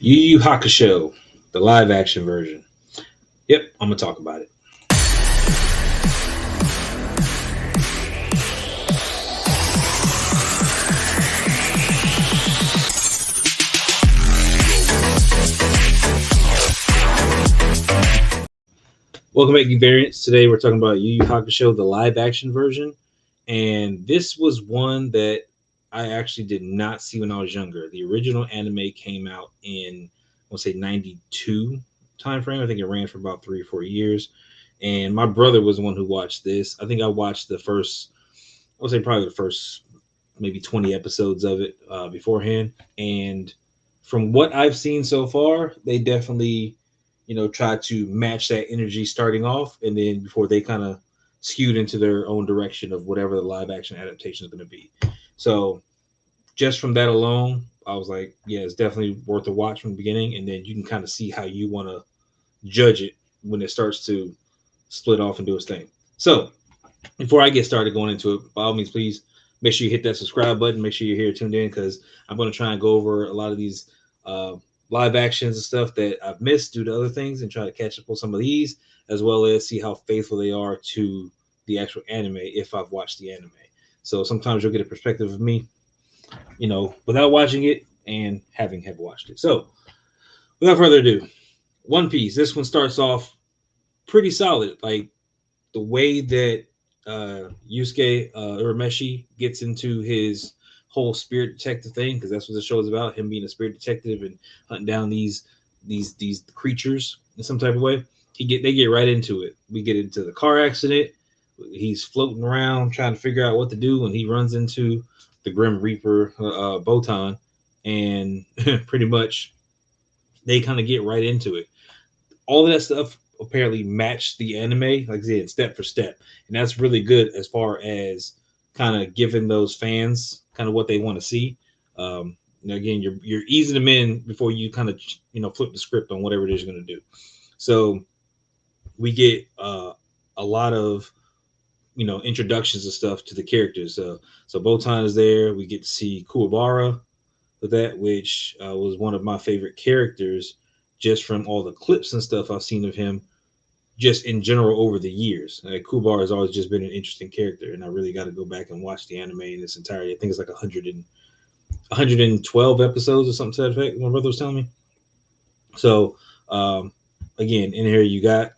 Yu Yu Hakusho, the live action version. Yep, I'm gonna talk about it. Welcome back, Geek Variants. Today we're talking about Yu Yu Hakusho, the live action version. And this was one that I actually did not see when I was younger. The original anime came out in, I want to say, 92 time frame. I think it ran for about 3 or 4 years. And my brother was the one who watched this. I think I watched the first, I would say probably the first maybe 20 episodes of it beforehand. And from what I've seen so far, they definitely, try to match that energy starting off, and then before they kind of skewed into their own direction of whatever the live action adaptation is going to be. So just from that alone, I was like, yeah, it's definitely worth a watch from the beginning, and then you can kind of see how you want to judge it when it starts to split off and do its thing. So before I get started going into it, by all means, please make sure you hit that subscribe button. Make sure you're here tuned in because I'm going to try and go over a lot of these uh, live actions and stuff that I've missed due to other things and try to catch up on some of these, as well as see how faithful they are to the actual anime if I've watched the anime. So sometimes you'll get a perspective of me, without watching it and having have watched it. So without further ado, One Piece. This one starts off pretty solid. Like the way that Yusuke Urameshi gets into his whole spirit detective thing, because that's what the show is about, him being a spirit detective and hunting down these creatures in some type of way. They get right into it. We get into the car accident. He's floating around trying to figure out what to do, and he runs into the Grim Reaper Botan, and pretty much they kind of get right into it. All of that stuff apparently matched the anime, like I said, step for step, and that's really good as far as kind of giving those fans kind of what they want to see. Again, you're easing them in before you kind of flip the script on whatever it is you're going to do. So we get a lot of introductions and stuff to the characters. So Botan is there. We get to see Kuwabara with that, which was one of my favorite characters just from all the clips and stuff I've seen of him just in general over the years. Like Kubar has always just been an interesting character, and I really got to go back and watch the anime in its entirety. I think it's like 112 episodes or something to that effect. My brother was telling me. So again, in here you got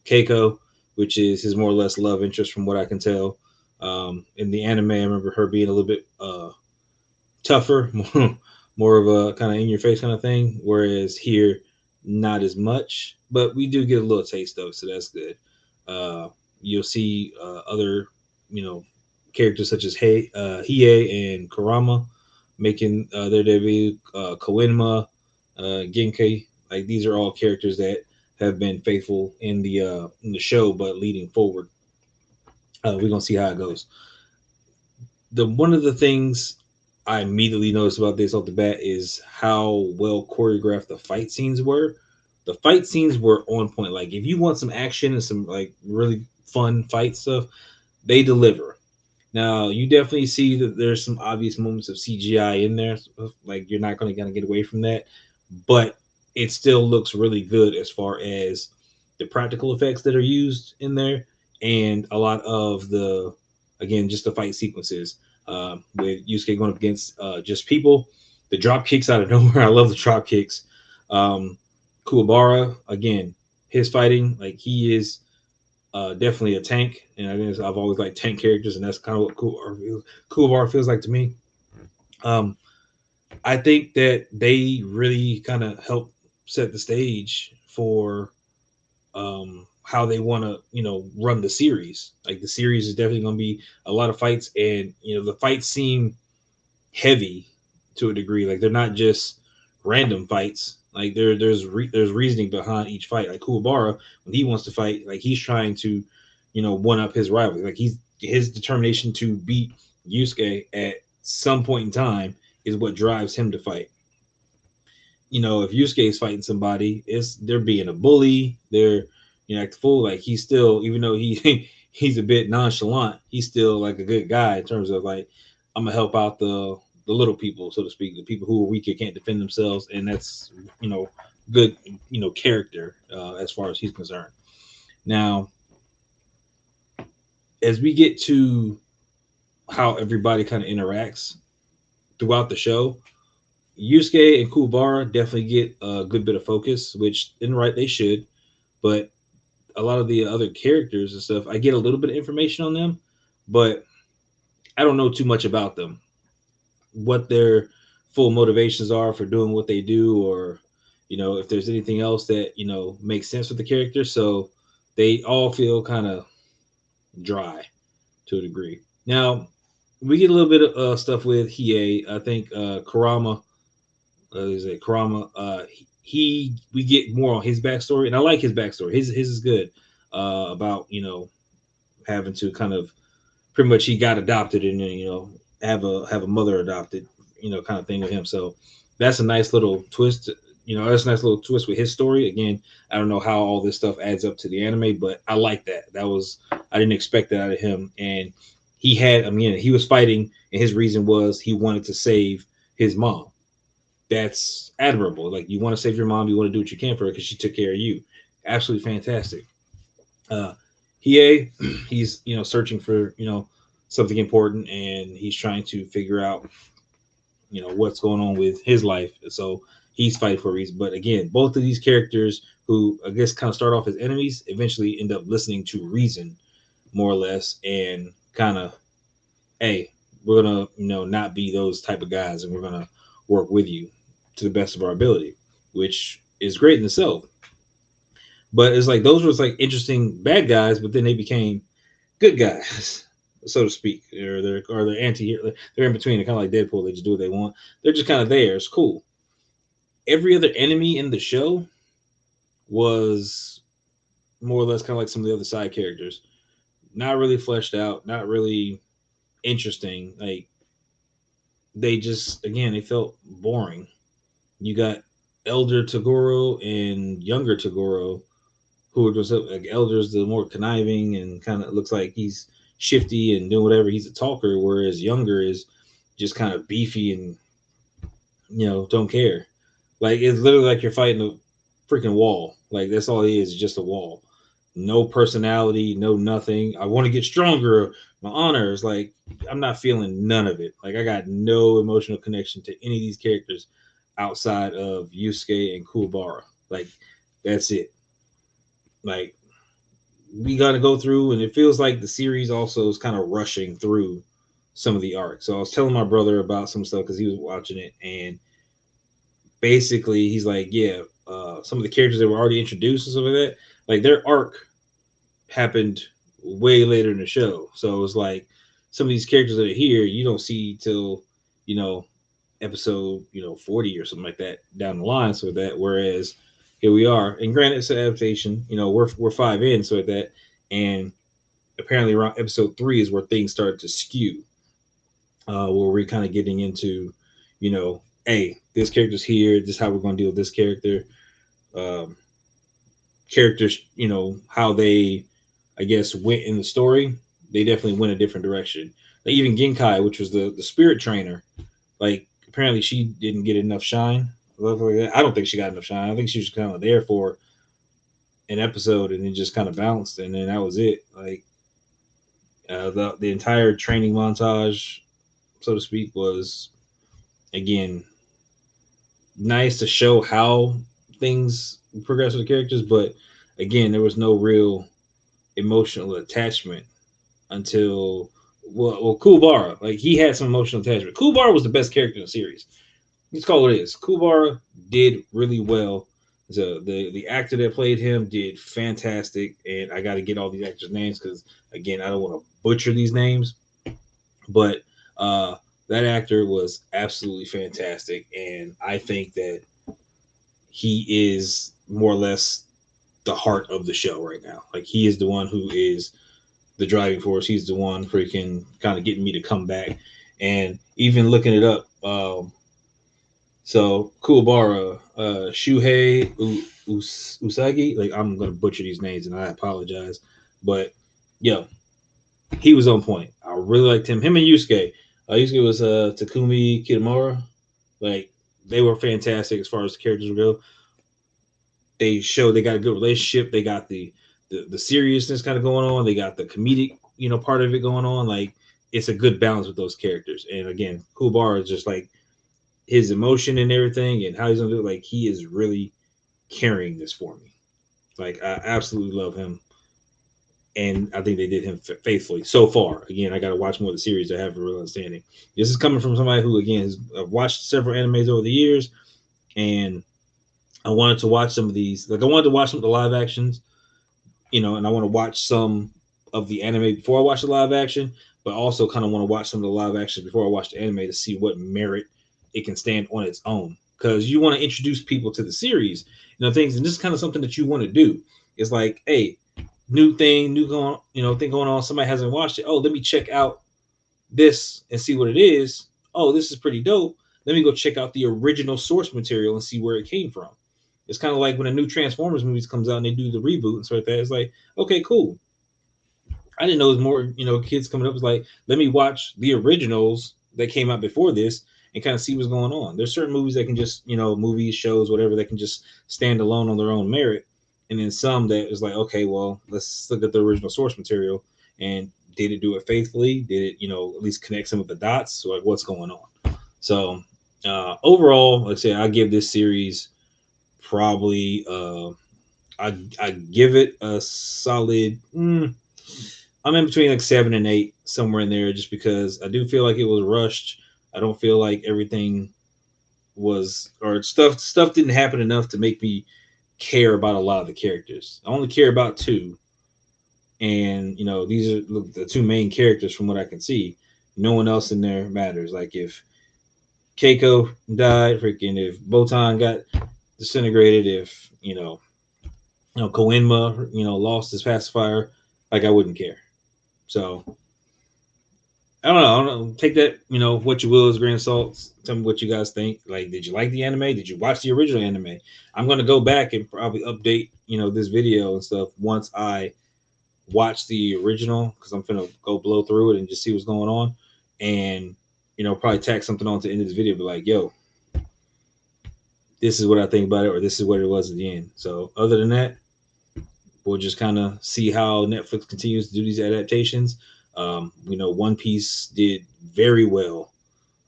Keiko, which is his more or less love interest from what I can tell. In the anime, I remember her being a little bit tougher, more of a kind of in your face kind of thing, whereas here not as much, but we do get a little taste of it, so that's good. You'll see other, characters such as Hiei and Kurama making their debut. Koenma, Genkai, like these are all characters that have been faithful in the show, but leading forward, we're gonna see how it goes. The one of the things I immediately noticed about this off the bat is how well choreographed the fight scenes were. The fight scenes were on point. Like if you want some action and some like really fun fight stuff, they deliver. Now you definitely see that there's some obvious moments of CGI in there. Like you're not going to get away from that, but it still looks really good as far as the practical effects that are used in there, and a lot of the again just the fight sequences with Yusuke going up against just people. The drop kicks out of nowhere. I love the drop kicks. Kuwabara, again, his fighting, like he is definitely a tank. And I think I've always liked tank characters, and that's kind of what Kuwabara feels like to me. Um, I think that they really kind of help set the stage for how they want to, run the series. Like the series is definitely going to be a lot of fights, and the fights seem heavy to a degree. Like they're not just random fights. Like there's reasoning behind each fight. Like Kuwabara, when he wants to fight, like he's trying to, one up his rival. Like his determination to beat Yusuke at some point in time is what drives him to fight. If Yusuke is fighting somebody, they're being a bully. They're act fool. Like he's still, even though he's a bit nonchalant, he's still like a good guy in terms of like I'm gonna help out the the little people, so to speak, the people who are weak and can't defend themselves, and that's good character as far as he's concerned. Now, as we get to how everybody kind of interacts throughout the show, Yusuke and Kuwabara definitely get a good bit of focus, which in right they should. But a lot of the other characters and stuff, I get a little bit of information on them, but I don't know too much about them, what their full motivations are for doing what they do, or if there's anything else that makes sense with the character. So they all feel kind of dry to a degree. Now we get a little bit of stuff with Hiei. I think Kurama is it Kurama? He we get more on his backstory, and I like his backstory. His is good about having to kind of pretty much he got adopted and have a mother adopted kind of thing with him. So that's a nice little twist. That's a nice little twist with his story. Again, I don't know how all this stuff adds up to the anime, but I like that. I didn't expect that out of him. And he was fighting, and his reason was he wanted to save his mom. That's admirable. Like, you want to save your mom, you want to do what you can for her because she took care of you. Absolutely fantastic. Uh, Hiei, he's searching for something important, and he's trying to figure out what's going on with his life. So he's fighting for a reason. But again, both of these characters, who I guess kind of start off as enemies, eventually end up listening to reason, more or less, and kind of, hey, we're gonna not be those type of guys, and we're gonna work with you to the best of our ability, which is great in itself. But it's like those was like interesting bad guys, but then they became good guys, so to speak, or they're anti-hero. They're in between. They're kind of like Deadpool. They just do what they want. They're just kind of there. It's cool. Every other enemy in the show was more or less kind of like some of the other side characters. Not really fleshed out. Not really interesting. Like, they just, again, they felt boring. You got elder Toguro and younger Toguro, who are just like elders, the more conniving and kind of looks like he's shifty and doing whatever. He's a talker, whereas younger is just kind of beefy and don't care. Like, it's literally like you're fighting a freaking wall. Like, that's all it is, just a wall. No personality, no nothing. I want to get stronger. My honor is like, I'm not feeling none of it. Like, I got no emotional connection to any of these characters outside of Yusuke and Kuwabara. Like, that's it. Like, we got to go through, and it feels like the series also is kind of rushing through some of the arcs. So I was telling my brother about some stuff because he was watching it, and basically he's like, yeah, some of the characters that were already introduced and stuff like that, like, their arc happened way later in the show. So it's like some of these characters that are here you don't see till episode 40 or something like that down the line. So that, whereas here we are, and granted it's an adaptation, we're 5 in, so like that, and apparently around episode 3 is where things start to skew, where we're kind of getting into hey, this character's here, this is how we're going to deal with this character. Characters, how they, I guess, went in the story, they definitely went a different direction. Like, even Genkai, which was the spirit trainer, like, apparently she didn't get enough shine. I don't think she got enough shine. I think she was kind of there for an episode and then just kind of bounced, and then that was it. Like, the entire training montage, so to speak, was, again, nice to show how things progress with the characters, but again, there was no real emotional attachment until Kuwabara. Like, he had some emotional attachment. Kuwabara was the best character in the series. Let's call it what it is. Kuwabara did really well. So the actor that played him did fantastic, and I got to get all these actors' names because, again, I don't want to butcher these names, but that actor was absolutely fantastic, and I think that he is more or less the heart of the show right now. Like, he is the one who is the driving force. He's the one freaking kind of getting me to come back, and even looking it up. So Kuwabara, Shuhei Usagi, like, I'm gonna butcher these names and I apologize, but yo, he was on point. I really liked him. Him and Yusuke, Yusuke was Takumi Kitamura. Like they were fantastic as far as the characters go. They show they got a good relationship. They got the seriousness kind of going on. They got the comedic, part of it going on. Like it's a good balance with those characters. And again, Kuwabara is just like his emotion and everything and how he's gonna do it. Like he is really carrying this for me. Like I absolutely love him, and I think they did him faithfully so far. Again, I got to watch more of the series to have a real understanding. This is coming from somebody who, again, has watched several animes over the years, and I wanted to watch some of these. Like I wanted to watch some of the live actions, and I want to watch some of the anime before I watch the live action, but also kind of want to watch some of the live actions before I watch the anime to see what merit it can stand on its own. Because you want to introduce people to the series, things, and this is kind of something that you want to do. It's like, hey, new thing, new going, thing going on. Somebody hasn't watched it. Oh, let me check out this and see what it is. Oh, this is pretty dope. Let me go check out the original source material and see where it came from. It's kind of like when a new Transformers movies comes out and they do the reboot and stuff like that. It's like, okay, cool. I didn't know it was more, kids coming up. It's like, let me watch the originals that came out before this and kind of see what's going on. There's certain movies that can just, movies, shows, whatever, that can just stand alone on their own merit. And then some that is like, okay, well, let's look at the original source material and did it do it faithfully? Did it, at least connect some of the dots? So like what's going on? So overall, let's say I give this series probably I give it a solid I'm in between like 7 and 8, somewhere in there, just because I do feel like it was rushed. I don't feel like everything was, or stuff didn't happen enough to make me care about a lot of the characters. I only care about two, and these are the two main characters from what I can see. No one else in there matters. Like if Keiko died, freaking if Botan got disintegrated, if koenma lost his pacifier, like I wouldn't care. So I don't know. Take that, what you will as grain of salt. Tell me what you guys think. Like, did you like the anime? Did you watch the original anime? I'm gonna go back and probably update, this video and stuff once I watch the original, because I'm gonna go blow through it and just see what's going on, and probably tack something on to the end of this video, be like, yo, this is what I think about it, or this is what it was at the end. So other than that, we'll just kind of see how Netflix continues to do these adaptations. One Piece did very well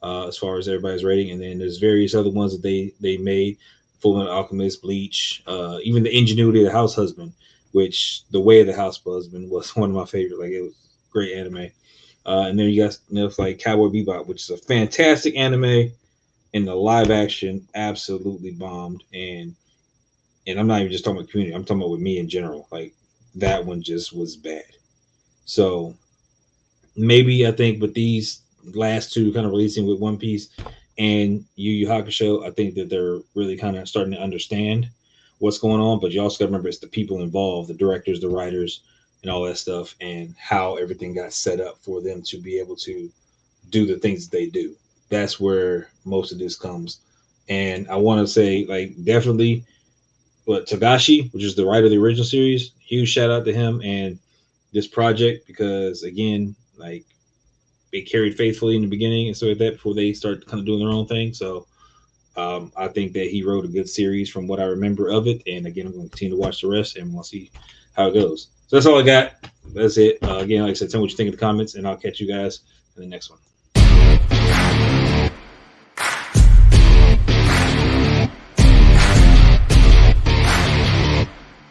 as far as everybody's rating, and then there's various other ones that they made. Fullmetal Alchemist, Bleach, even the Ingenuity of the House Husband, which the Way of the House Husband was one of my favorite. Like it was great anime. And then you got like Cowboy Bebop, which is a fantastic anime, and the live action absolutely bombed. And I'm not even just talking about community. I'm talking about with me in general. Like that one just was bad. So maybe I think with these last two kind of releasing with One Piece and Yu Yu Hakusho, I think that they're really kind of starting to understand what's going on. But you also got to remember it's the people involved, the directors, the writers, and all that stuff, and how everything got set up for them to be able to do the things that they do. That's where most of this comes. And I want to say, like, definitely, but Togashi, which is the writer of the original series, huge shout out to him and this project, because again, like they carried faithfully in the beginning and so like that before they start kind of doing their own thing. So I think that he wrote a good series from what I remember of it. And again, I'm going to continue to watch the rest and we'll see how it goes. So that's all I got. That's it. Again, like I said, tell me what you think in the comments, and I'll catch you guys in the next one.